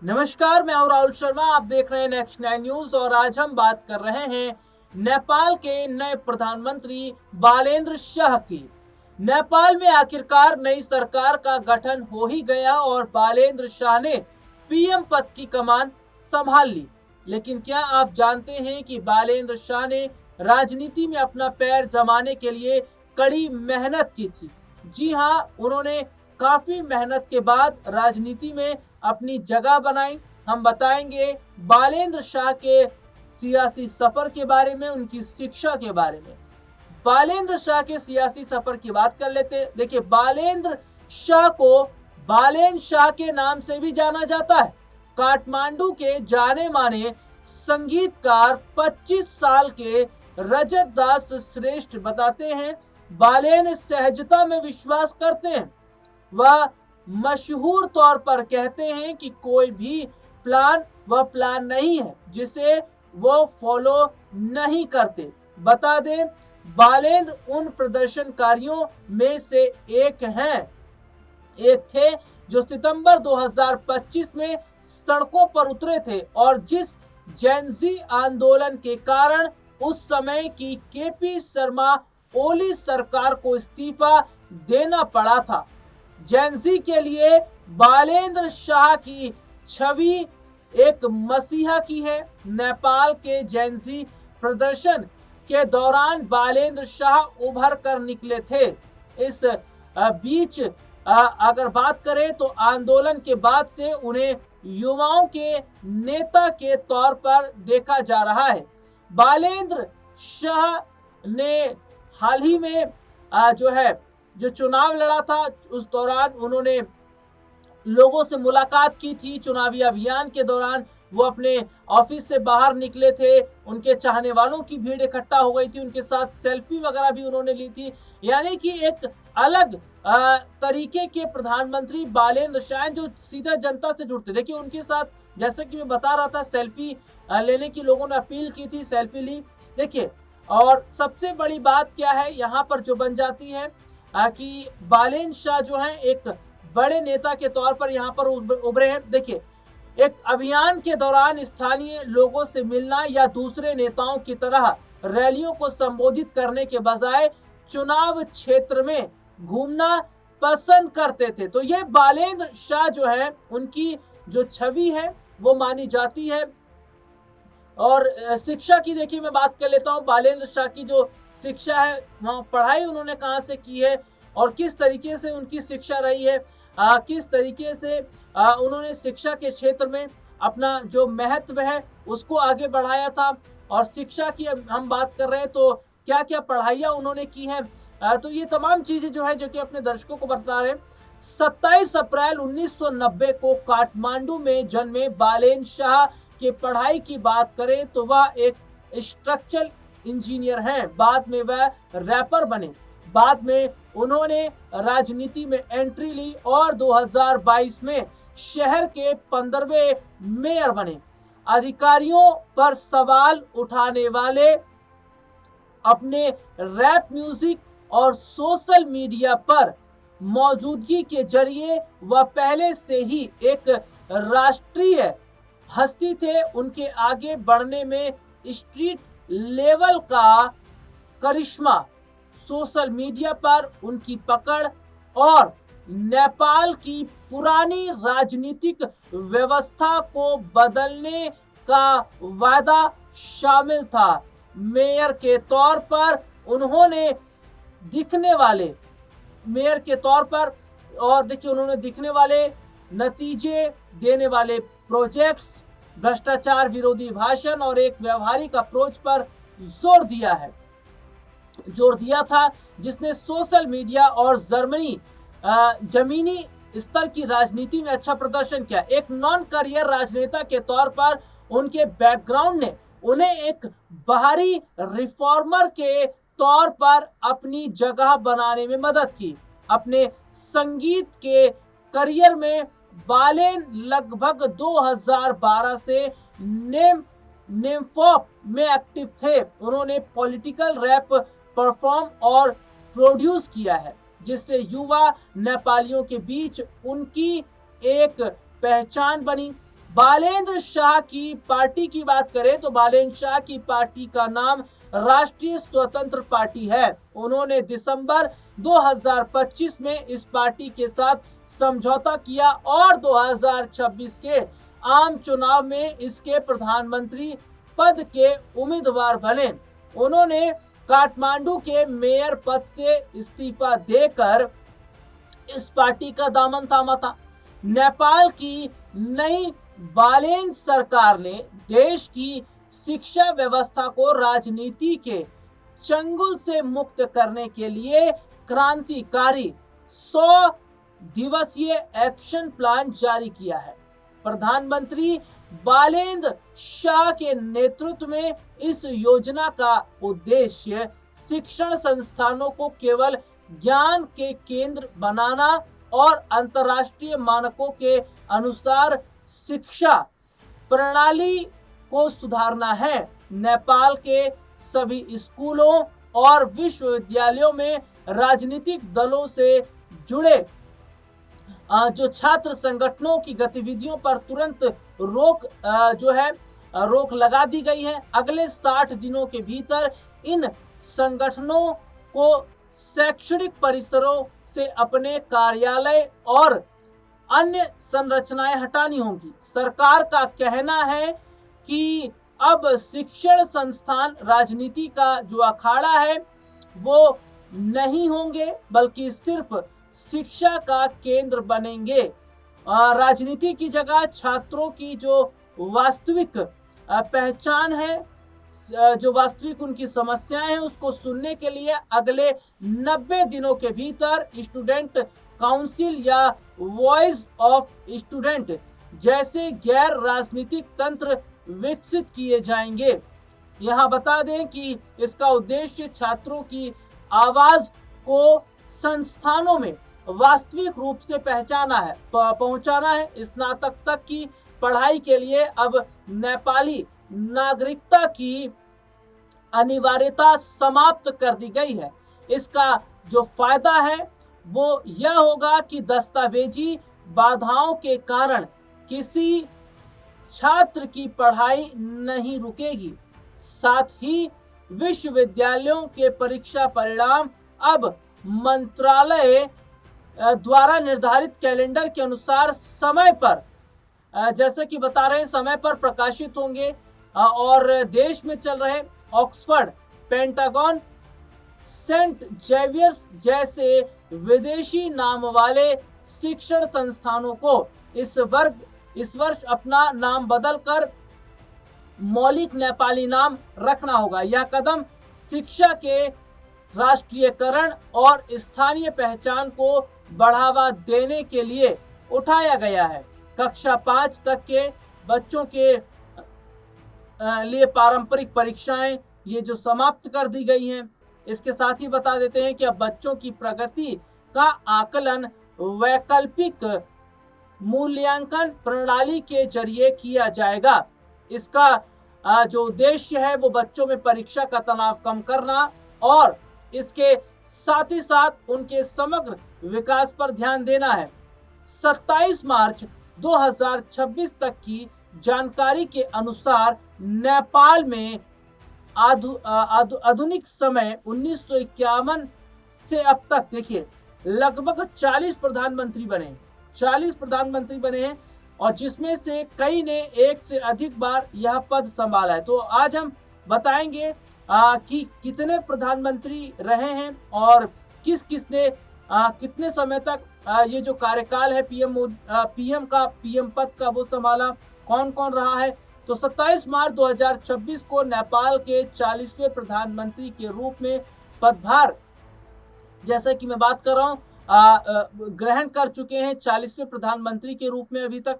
नमस्कार, मैं हूं राहुल शर्मा। आप देख रहे हैं नेक्स्ट 9 न्यूज और आज हम बात कर रहे हैं नेपाल के नए प्रधानमंत्री बालेंद्र शाह की। नेपाल में आखिरकार नई सरकार का गठन हो ही गया और बालेंद्र शाह ने पीएम पद की कमान संभाल ली। लेकिन क्या आप जानते हैं कि बालेंद्र शाह ने राजनीति में अपना पैर जमाने के लिए कड़ी मेहनत की थी। जी हाँ, उन्होंने काफी मेहनत के बाद राजनीति में अपनी जगह बनाई। हम बताएंगे बालेंद्र शाह के सियासी सफर के बारे में, उनकी शिक्षा के बारे में। बालेंद्र शाह के सियासी सफर की बात कर लेते हैं। देखिए, बालेंद्र शाह को बालेन शाह के नाम से भी जाना जाता है। काठमांडू के जाने माने संगीतकार 25 साल के रजत दास श्रेष्ठ बताते हैं, बालेन सहजता में विश्वास करते हैं। वह मशहूर तौर पर कहते हैं कि कोई भी प्लान वह प्लान नहीं है जिसे वो फॉलो नहीं करते। बता दें, बालेंद्र उन प्रदर्शनकारियों में से एक थे जो सितंबर 2025 में सड़कों पर उतरे थे और जिस जेनजी आंदोलन के कारण उस समय की केपी शर्मा ओली सरकार को इस्तीफा देना पड़ा था। जेनजी के लिए बालेंद्र शाह की छवि एक मसीहा की है। नेपाल के जेनजी प्रदर्शन के दौरान बालेंद्र शाह उभर कर निकले थे। इस बीच अगर बात करें तो आंदोलन के बाद से उन्हें युवाओं के नेता के तौर पर देखा जा रहा है। बालेंद्र शाह ने हाल ही में जो चुनाव लड़ा था, उस दौरान उन्होंने लोगों से मुलाकात की थी। चुनावी अभियान के दौरान वो अपने ऑफिस से बाहर निकले थे, उनके चाहने वालों की भीड़ इकट्ठा हो गई थी, उनके साथ सेल्फी वगैरह भी उन्होंने ली थी। यानी कि एक अलग तरीके के प्रधानमंत्री बालेंद्र शाह जो सीधा जनता से जुड़ते। देखिए, उनके साथ जैसे कि मैं बता रहा था, सेल्फी लेने की लोगों ने अपील की थी, सेल्फी ली। देखिए, और सबसे बड़ी बात क्या है यहाँ पर जो बन जाती है कि बालेंद्र शाह जो हैं एक बड़े नेता के तौर पर यहाँ पर उभरे हैं। देखिए, एक अभियान के दौरान स्थानीय लोगों से मिलना या दूसरे नेताओं की तरह रैलियों को संबोधित करने के बजाय चुनाव क्षेत्र में घूमना पसंद करते थे। तो ये बालेंद्र शाह जो है, उनकी जो छवि है वो मानी जाती है। और शिक्षा की देखिए मैं बात कर लेता हूँ। बालेंद्र शाह की जो शिक्षा है, वहाँ पढ़ाई उन्होंने कहाँ से की है और किस तरीके से उनकी शिक्षा रही है, किस तरीके से उन्होंने शिक्षा के क्षेत्र में अपना जो महत्व है उसको आगे बढ़ाया था। और शिक्षा की हम बात कर रहे हैं तो क्या क्या पढ़ाइयाँ उन्होंने की हैं, तो ये तमाम चीज़ें जो है जो कि अपने दर्शकों को बता रहे हैं। 27 अप्रैल 1990 को काठमांडू में जन्मे बालेंद्र शाह की पढ़ाई की बात करें तो वह एक स्ट्रक्चरल इंजीनियर हैं। बाद में वह रैपर बने। बाद में उन्होंने राजनीति में एंट्री ली और 2022 में शहर के 15वें मेयर बने। अधिकारियों पर सवाल उठाने वाले अपने रैप म्यूजिक और सोशल मीडिया पर मौजूदगी के जरिए वह पहले से ही एक राष्ट्रीय हस्ती थे। उनके आगे बढ़ने में स्ट्रीट लेवल का करिश्मा, सोशल मीडिया पर उनकी पकड़ और नेपाल की पुरानी राजनीतिक व्यवस्था को बदलने का वादा शामिल था। मेयर के तौर पर उन्होंने दिखने वाले मेयर के तौर पर और देखिए उन्होंने दिखने वाले नतीजे देने वाले प्रोजेक्ट्स, भ्रष्टाचार विरोधी भाषण और एक व्यवहारिक अप्रोच पर जोर दिया था, जिसने सोशल मीडिया और जमीनी स्तर की राजनीति में अच्छा प्रदर्शन किया। एक नॉन करियर राजनेता के तौर पर उनके बैकग्राउंड ने उन्हें एक बाहरी रिफॉर्मर के तौर पर अपनी जगह बनाने में मदद की। अपने संगीत के करियर में बालेन लगभग 2012 से नेमफॉप में एक्टिव थे। उन्होंने पॉलिटिकल रैप परफॉर्म और प्रोड्यूस किया है, जिससे युवा नेपालियों के बीच उनकी एक पहचान बनी। बालेंद्र शाह की पार्टी की बात करें तो बालेंद्र शाह की पार्टी का नाम राष्ट्रीय स्वतंत्र पार्टी है। उन्होंने दिसंबर 2025 में इस पार्टी के साथ समझौता किया और 2026 के आम चुनाव में इसके प्रधानमंत्री पद के उम्मीदवार बने। उन्होंने काठमांडू के मेयर पद से इस्तीफा देकर इस पार्टी का दामन थामा था। नेपाल की नई बालेन सरकार ने देश की शिक्षा व्यवस्था को राजनीति के चंगुल से मुक्त करने के लिए क्रांतिकारी 100 दिवसीय एक्शन प्लान जारी किया है। प्रधानमंत्री बालेंद्र शाह के नेतृत्व में इस योजना का उद्देश्य शिक्षण संस्थानों को केवल ज्ञान के केंद्र बनाना और अंतर्राष्ट्रीय मानकों के अनुसार शिक्षा प्रणाली को सुधारना है। नेपाल के सभी स्कूलों और विश्वविद्यालयों में राजनीतिक दलों से जुड़े जो छात्र संगठनों की गतिविधियों पर तुरंत रोक लगा दी गई है। अगले 60 दिनों के भीतर इन संगठनों को शैक्षणिक परिसरों से अपने कार्यालय और अन्य संरचनाएं हटानी होंगी। सरकार का कहना है कि अब शिक्षण संस्थान राजनीति का जो अखाड़ा है वो नहीं होंगे, बल्कि सिर्फ शिक्षा का केंद्र बनेंगे। राजनीति की जगह छात्रों की जो वास्तविक पहचान है, जो वास्तविक उनकी समस्याएं हैं, उसको सुनने के लिए अगले 90 दिनों के भीतर स्टूडेंट काउंसिल या वॉइस ऑफ स्टूडेंट जैसे गैर राजनीतिक तंत्र विकसित किए जाएंगे। यहाँ बता दें कि इसका उद्देश्य छात्रों की आवाज को संस्थानों में वास्तविक रूप से पहुंचाना है। स्नातक तक की पढ़ाई के लिए अब नेपाली नागरिकता की अनिवार्यता समाप्त कर दी गई है। इसका जो फायदा है वो यह होगा कि दस्तावेजी बाधाओं के कारण किसी छात्र की पढ़ाई नहीं रुकेगी। साथ ही विश्वविद्यालयों के परीक्षा परिणाम अब मंत्रालय द्वारा निर्धारित कैलेंडर के अनुसार समय पर, जैसे कि बता रहे हैं, समय पर प्रकाशित होंगे और देश में चल रहे ऑक्सफोर्ड, पेंटागन, सेंट जेवियर्स जैसे विदेशी नाम वाले शिक्षण संस्थानों को इस वर्ष अपना नाम बदलकर मौलिक नेपाली नाम रखना होगा। यह कदम शिक्षा के राष्ट्रीयकरण और स्थानीय पहचान को बढ़ावा देने के लिए उठाया गया है। कक्षा 5 तक के बच्चों के लिए पारंपरिक परीक्षाएं ये जो समाप्त कर दी गई हैं। इसके साथ ही बता देते हैं कि अब बच्चों की प्रगति का आकलन वैकल्पिक मूल्यांकन प्रणाली के जरिए किया जाएगा। इसका जो उद्देश्य है वो बच्चों में परीक्षा का तनाव कम करना और इसके साथ ही साथ उनके समग्र विकास पर ध्यान देना है। 27 मार्च 2026 तक की जानकारी के अनुसार नेपाल में आधुनिक समय 1951 से अब तक देखिए लगभग 40 प्रधानमंत्री बने हैं और जिसमें से कई ने एक से अधिक बार यह पद संभाला है। तो आज हम बताएंगे कि कितने प्रधानमंत्री रहे हैं और किस ने कितने समय तक ये जो कार्यकाल है पीएम पद का वो संभाला, कौन कौन रहा है। तो 27 मार्च 2026 को नेपाल के 40वें प्रधानमंत्री के रूप में पदभार, जैसा कि मैं बात कर रहा हूँ, ग्रहण कर चुके हैं 40वें प्रधानमंत्री के रूप में अभी तक।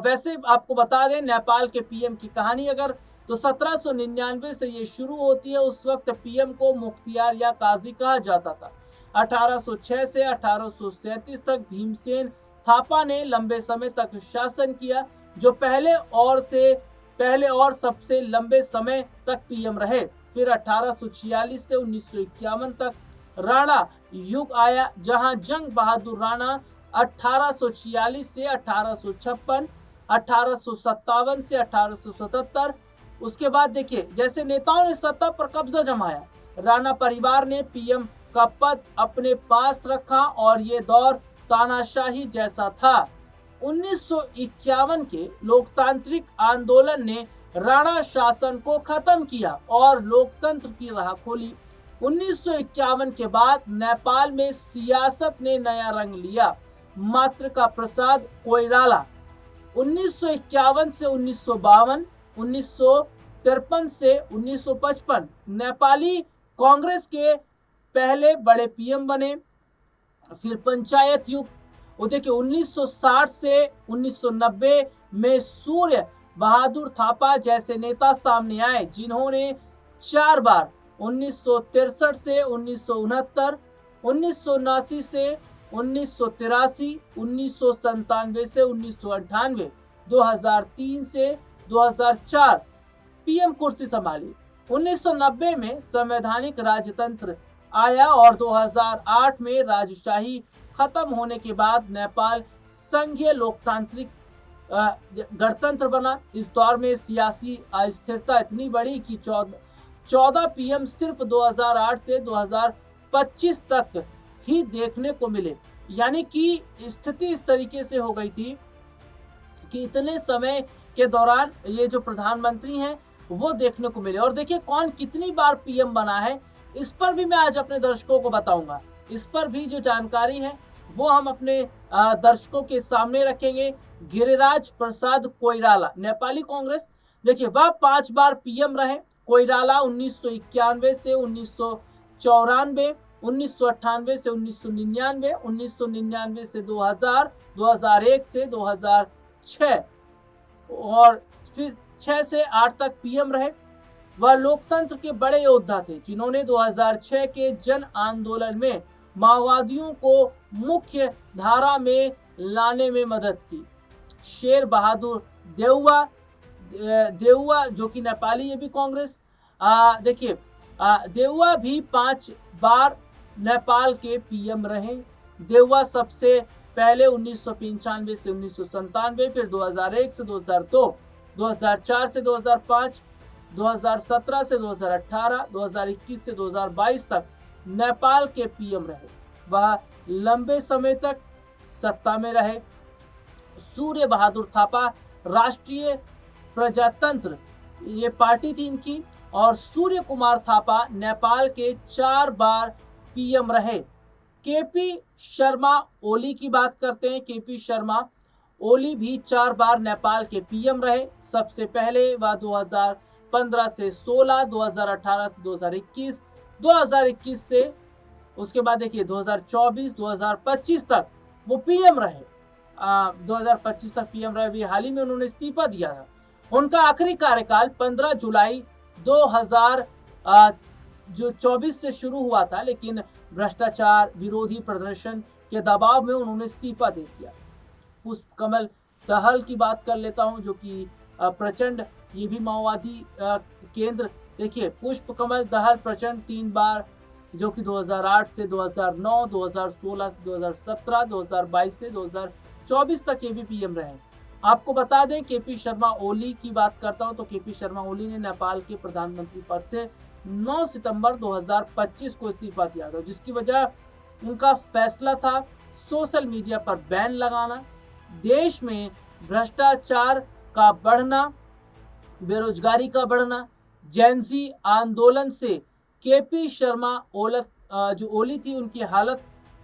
वैसे आपको बता दें नेपाल के पीएम की कहानी अगर तो 1799 से ये शुरू होती है। उस वक्त पीएम को मुख्तियार या काजी कहा जाता था। 1806 से 1837 तक भीमसेन थापा ने लंबे समय तक शासन किया, जो पहले और सबसे लंबे समय तक पीएम रहे। फिर 1846 से 1951 तक राणा युग आया, जहां जंग बहादुर राणा 1846 से 1856 1857 से 1877। उसके बाद देखिए जैसे नेताओं ने सत्ता पर कब्जा जमाया, राणा परिवार ने पीएम का पद अपने पास रखा और ये दौर तानाशाही जैसा था। 1951 के लोकतांत्रिक आंदोलन ने राणा शासन को खत्म किया और लोकतंत्र की राह खोली। 1951 के बाद नेपाल में सियासत ने नया रंग लिया। मातृका प्रसाद कोइराला 1951 से 1952, 1953 से 1955 नेपाली कांग्रेस के पहले बड़े पीएम बने। फिर पंचायत युग, वो देखिए 1960 से 1990 में सूर्य बहादुर थापा जैसे नेता सामने आए, जिन्होंने 4 बार 1963 से 1969, 1979 से 1983, 1997 से 1998, 2003 से 2004 पीएम कुर्सी संभाली। 1990 में संवैधानिक राजतंत्र आया और 2008 में राजशाही खत्म होने के बाद नेपाल संघीय लोकतांत्रिक गणतंत्र बना। इस दौर में सियासी अस्थिरता इतनी बढ़ी कि 14 पीएम सिर्फ 2008 से 2025 तक ही देखने को मिले। यानी कि स्थिति इस तरीके से हो गई थी कि इतने समय के दौरान ये जो प्रधानमंत्री हैं वो देखने को मिले। और देखिए कौन कितनी बार पीएम बना है, इस पर भी मैं आज अपने दर्शकों को बताऊंगा। इस पर भी जो जानकारी है वो हम अपने दर्शकों के सामने रखेंगे। गिरिराज प्रसाद कोइराला नेपाली कांग्रेस, देखिए वह 5 बार पीएम रहे। कोइराला 1991 से 1994, 1998 से 1999, 1999 से 2000, 2001 से 2006 और फिर 6 से 8 तक पीएम रहे। वह लोकतंत्र के बड़े योद्धा थे, जिन्होंने 2006 के जन आंदोलन में माओवादियों को मुख्य धारा में लाने में मदद की। शेर बहादुर देउवा जो कि नेपाली, ये भी कांग्रेस। देखिए देउवा भी 5 बार नेपाल के पीएम रहे। देउवा सबसे पहले 1995 से 1997, फिर 2001 से 2002, 2004 से 2005, 2017 से 2018, 2021 से 2022 तक नेपाल के पीएम रहे। वह लंबे समय तक सत्ता में रहे। सूर्य बहादुर थापा राष्ट्रीय प्रजातंत्र ये पार्टी थी इनकी, और सूर्य कुमार थापा नेपाल के 4 बार पीएम रहे। केपी शर्मा ओली की बात करते हैं। केपी शर्मा ओली भी 4 बार नेपाल के पीएम रहे। सबसे पहले वह 2015 से 16, 2018 से 2021, 2021 से उसके बाद देखिए 2024, 2025 तक वो पीएम रहे। 2025 तक पीएम रहे। अभी हाल ही में उन्होंने इस्तीफा दिया था। उनका आखिरी कार्यकाल 15 जुलाई 2024 से शुरू हुआ था, लेकिन भ्रष्टाचार विरोधी प्रदर्शन के दबाव में उन्होंने इस्तीफा दे दिया। पुष्पकमल दहल की बात कर लेता हूं, जो कि प्रचंड, ये भी माओवादी केंद्र। देखिए पुष्पकमल दहल प्रचंड 3 बार, जो कि 2008 से 2009, 2016 से 2017, 2022 से 2024 तक ये भी पीएम रहे। आपको बता दें केपी शर्मा ओली की बात करता हूं तो केपी शर्मा ओली ने नेपाल के प्रधानमंत्री पद से 9 सितंबर 2025 को इस्तीफा दिया था, जिसकी वजह उनका फैसला था सोशल मीडिया पर बैन लगाना। देश में भ्रष्टाचार का बढ़ना, बेरोजगारी का बढ़ना, जेनजी आंदोलन से केपी शर्मा ओली थी, उनकी हालत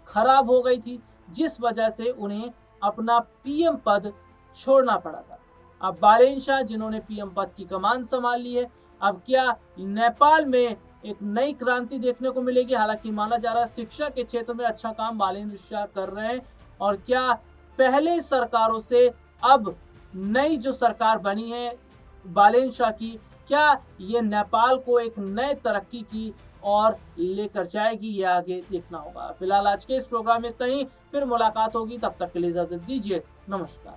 खराब हो गई थी, जिस वजह से उन्हें अपना पीएम पद छोड़ना पड़ा था। अब बालेन शाह जिन्होंने पीएम पद की कमान संभाल ली है, अब क्या नेपाल में एक नई क्रांति देखने को मिलेगी? हालांकि माना जा रहा है शिक्षा के क्षेत्र में अच्छा काम बालेन शाह कर रहे हैं, और क्या पहले सरकारों से अब नई जो सरकार बनी है बालेन शाह की, क्या ये नेपाल को एक नए तरक्की की ओर लेकर जाएगी, ये आगे देखना होगा। फिलहाल आज के इस प्रोग्राम में इतना ही, फिर मुलाकात होगी, तब तक के लिए इजाजत दीजिए, नमस्कार।